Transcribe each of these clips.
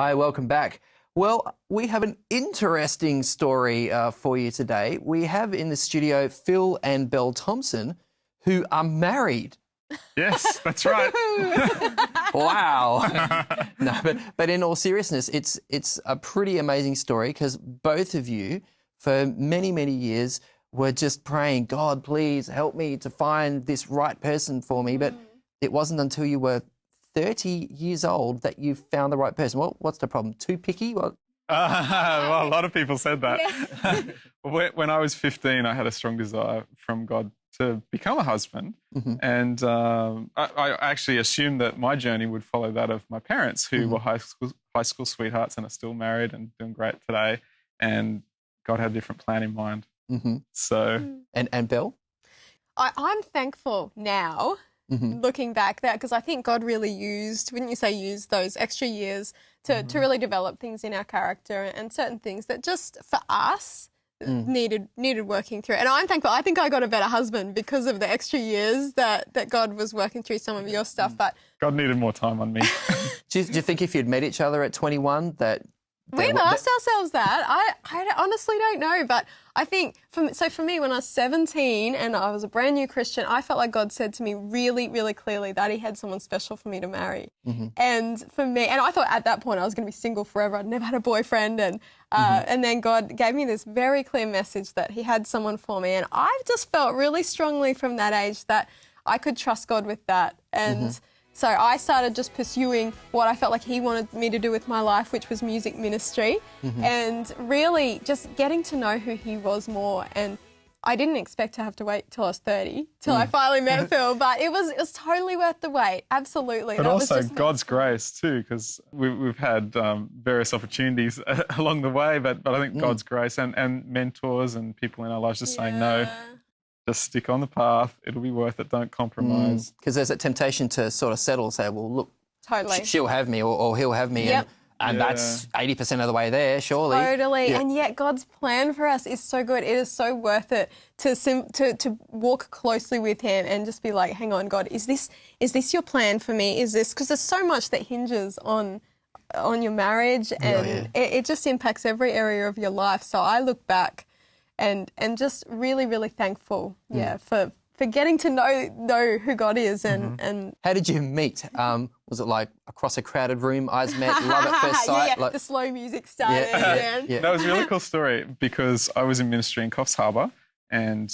Hi, welcome back. Well, we have an interesting story for you today. We have in the studio Phil and Bel Thomson, who are married. Yes, that's right. Wow. No, but in all seriousness, it's a pretty amazing story because both of you, for many, many years, were just praying, God, please help me to find this right person for me. But it wasn't until you were 30 years old that you found the right person. Well, what's the problem? Too picky? What? Well, a lot of people said that. Yeah. When I was 15, I had a strong desire from God to become a husband. Mm-hmm. And I actually assumed that my journey would follow that of my parents, who were high school sweethearts and are still married and doing great today. And God had a different plan in mind. Mm-hmm. So, And Bel? I'm thankful now, looking back, that because I think God really used, wouldn't you say, used those extra years to really develop things in our character and certain things that just for us needed working through. And I'm thankful. I think I got a better husband because of the extra years that God was working through some of your stuff. But God needed more time on me. Do you think if you'd met each other at 21 that... we've asked ourselves that. I honestly don't know, but I think, for me, when I was 17 and I was a brand new Christian, I felt like God said to me really, really clearly that he had someone special for me to marry. And for me, and I thought at that point I was going to be single forever. I'd never had a boyfriend. And then God gave me this very clear message that he had someone for me. And I just felt really strongly from that age that I could trust God with that. And so I started just pursuing what I felt like he wanted me to do with my life, which was music ministry, and really just getting to know who he was more. And I didn't expect to have to wait till I was 30, till I finally met Phil, but it was totally worth the wait, absolutely. But that also was just God's grace too, because we've had various opportunities along the way, but I think God's grace and mentors and people in our lives just saying, no, just stick on the path. It'll be worth it. Don't compromise. Because there's that temptation to sort of settle, say, well, look, totally. she'll have me or he'll have me. Yep. And that's 80% of the way there, surely. Totally. Yeah. And yet God's plan for us is so good. It is so worth it to walk closely with him and just be like, hang on, God, is this your plan for me? Is this, because there's so much that hinges on your marriage, and it just impacts every area of your life. So I look back and just really, really thankful, for getting to know who God is and How did you meet? Was it like across a crowded room, eyes met, love at first sight? like the slow music started. That was a really cool story because I was in ministry in Coffs Harbour and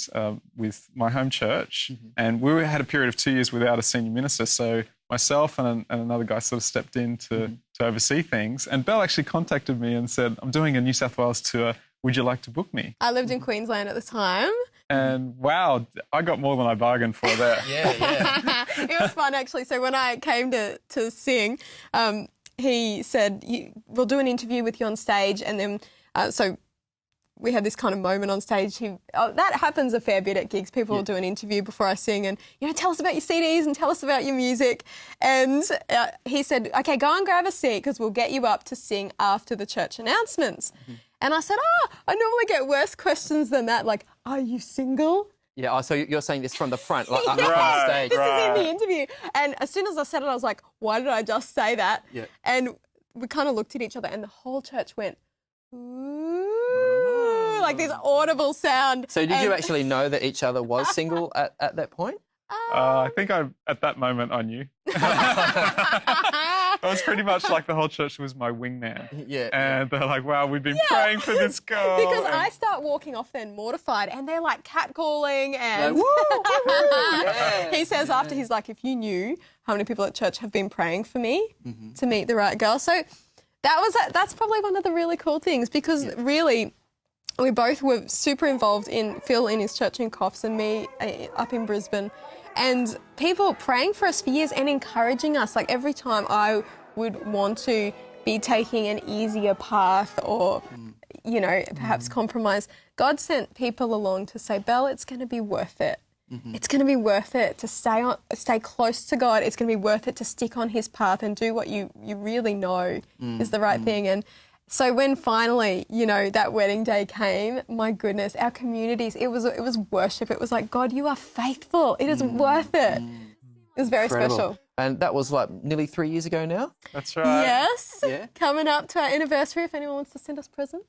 with my home church, and we had a period of 2 years without a senior minister. So myself and another guy sort of stepped in to oversee things. And Bel actually contacted me and said, I'm doing a New South Wales tour. Would you like to book me? I lived in Queensland at the time. And wow, I got more than I bargained for there. It was fun, actually. So when I came to sing, he said, we'll do an interview with you on stage. And then, so we had this kind of moment on stage. That happens a fair bit at gigs. People will do an interview before I sing and, tell us about your CDs and tell us about your music. And he said, okay, go and grab a seat because we'll get you up to sing after the church announcements. And I said, I normally get worse questions than that, like, are you single? Yeah, so you're saying this from the front, like up on stage. This is in the interview. And as soon as I said it, I was like, why did I just say that? Yeah. And we kind of looked at each other and the whole church went, ooh, like this audible sound. So did you actually know that each other was single at that point? I think at that moment I knew. I was pretty much like the whole church was my wingman. Yeah. And they're like, wow, we've been praying for this girl. Because I start walking off then mortified and they're like catcalling and he says after, he's like, if you knew how many people at church have been praying for me to meet the right girl. So that's probably one of the really cool things because really we both were super involved in Phil in his church in Coffs and me up in Brisbane. And people praying for us for years and encouraging us. Like every time I would want to be taking an easier path or, perhaps compromise, God sent people along to say, Bel, it's going to be worth it. It's going to be worth it to stay close to God. It's going to be worth it to stick on his path and do what you really know is the right thing. And so when finally, that wedding day came, my goodness, our communities, it was worship. It was like, God, you are faithful. It is worth it. It was very special. And that was like nearly 3 years ago now. That's right. Yes. Yeah. Coming up to our anniversary if anyone wants to send us presents.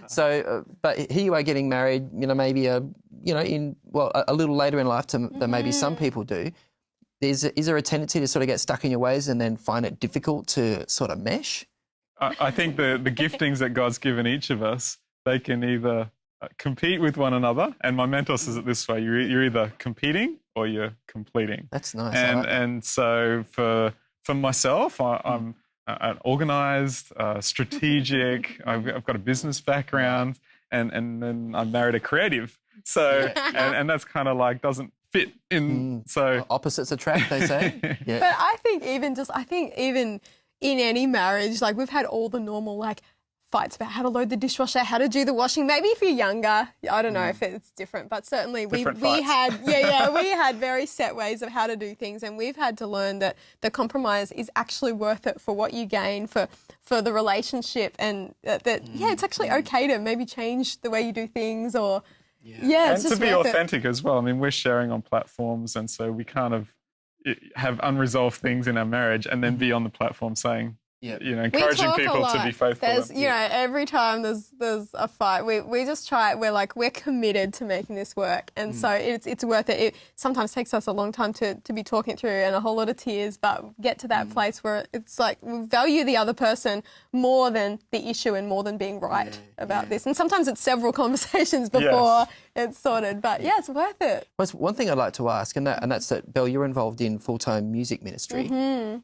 So, but here you are getting married, maybe a little later in life than maybe some people do. Is there a tendency to sort of get stuck in your ways and then find it difficult to sort of mesh? I think the giftings that God's given each of us, they can either compete with one another. And my mentor says it this way: you're either competing or you're completing. That's nice. And so for myself, I'm organised, strategic. I've got a business background, and then I married a creative. So and that's kind of like doesn't fit in. So opposites attract, they say. Yeah. But I think even in any marriage, like we've had all the normal like fights about how to load the dishwasher, how to do the washing. Maybe if you're younger, I don't know if it's different, but certainly we had we had very set ways of how to do things, and we've had to learn that the compromise is actually worth it for what you gain for the relationship, and that it's actually okay to maybe change the way you do things or it's and just to be worth authentic as well. I mean, we're sharing on platforms, and so we kind of have unresolved things in our marriage, and then be on the platform saying, encouraging people to be faithful. There's, every time there's a fight, we just try. We're committed to making this work, and so it's worth it. It sometimes takes us a long time to be talking it through and a whole lot of tears, but get to that place where it's like we value the other person more than the issue and more than being right about this. And sometimes it's several conversations before it's sorted, but it's worth it. Well, one thing I'd like to ask, and that's that, Bel, you're involved in full-time music ministry.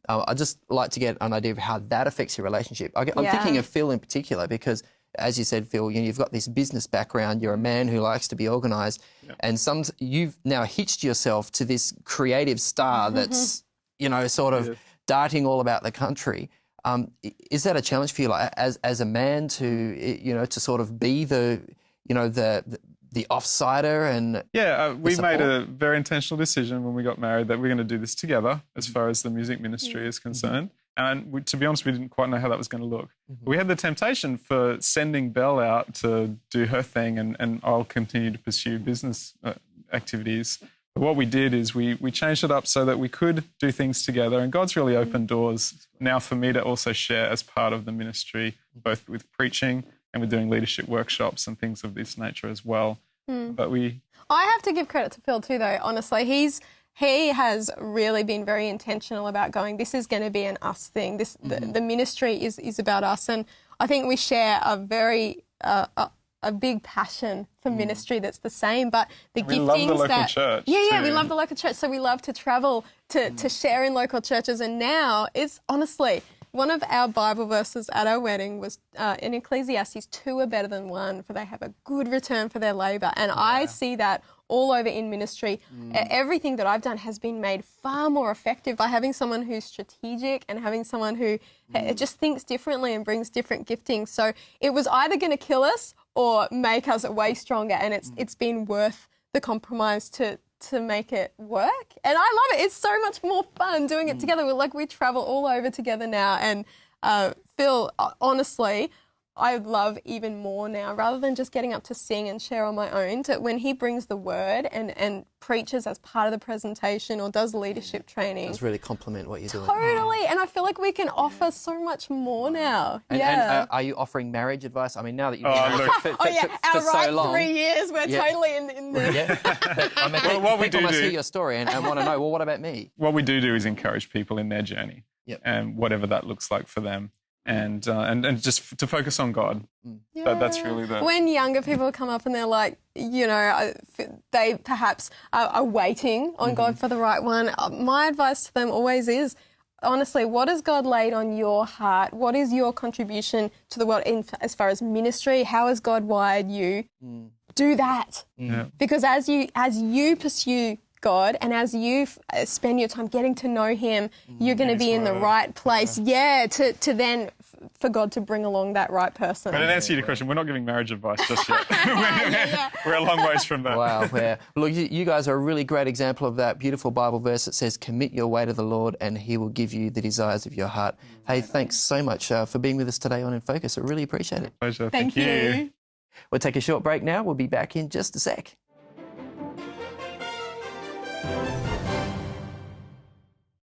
I'd just like to get an idea of how that affects your relationship. I'm thinking of Phil in particular because, as you said, Phil, you've got this business background. You're a man who likes to be organised, and you've now hitched yourself to this creative star that's, sort of darting all about the country. Is that a challenge for you, like as a man, to to sort of be the offsider and we made a very intentional decision when we got married that we're going to do this together as far as the music ministry is concerned. And to be honest, we didn't quite know how that was going to look. We had the temptation for sending Bel out to do her thing, and I'll continue to pursue business activities. But what we did is we changed it up so that we could do things together, and God's really opened doors now for me to also share as part of the ministry, both with preaching and we're doing leadership workshops and things of this nature as well. But I have to give credit to Phil too, though, honestly. He has really been very intentional about going, this is going to be an us thing. The ministry is about us. And I think we share a very a big passion for ministry that's the same, but the we giftings love the local church. We love the local church. So we love to travel to share in local churches. And now it's honestly, one of our Bible verses at our wedding was in Ecclesiastes, 2 are better than 1, for they have a good return for their labour. And I see that all over in ministry. Everything that I've done has been made far more effective by having someone who's strategic and having someone who just thinks differently and brings different giftings. So it was either going to kill us or make us way stronger. And it's been worth the compromise to make it work. And I love it. It's so much more fun doing it together. We travel all over together now. And Phil, honestly, I love even more now, rather than just getting up to sing and share on my own, when he brings the word and preaches as part of the presentation or does leadership training. Does really complement what you're doing. Totally. And I feel like we can offer so much more now. And are you offering marriage advice? I mean, now that you've been married for so long. 3 years, we're totally in the... But, what people must hear your story and want to know, well, what about me? What we do is encourage people in their journey and whatever that looks like for them. And just to focus on God. That's really the... When younger people come up and they're like, they perhaps are waiting on God for the right one, my advice to them always is, honestly, what has God laid on your heart? What is your contribution to the world as far as ministry? How has God wired you? Do that. Because as you pursue God, and as you spend your time getting to know Him, you're going to be in the right place. To then for God to bring along that right person. But in answer to your question, we're not giving marriage advice just yet. We're a long ways from that. Wow. Yeah. Look, you guys are a really great example of that beautiful Bible verse that says, "Commit your way to the Lord, and He will give you the desires of your heart." Hey, thanks so much for being with us today on In Focus. I really appreciate it. Pleasure. Thank you. We'll take a short break now. We'll be back in just a sec.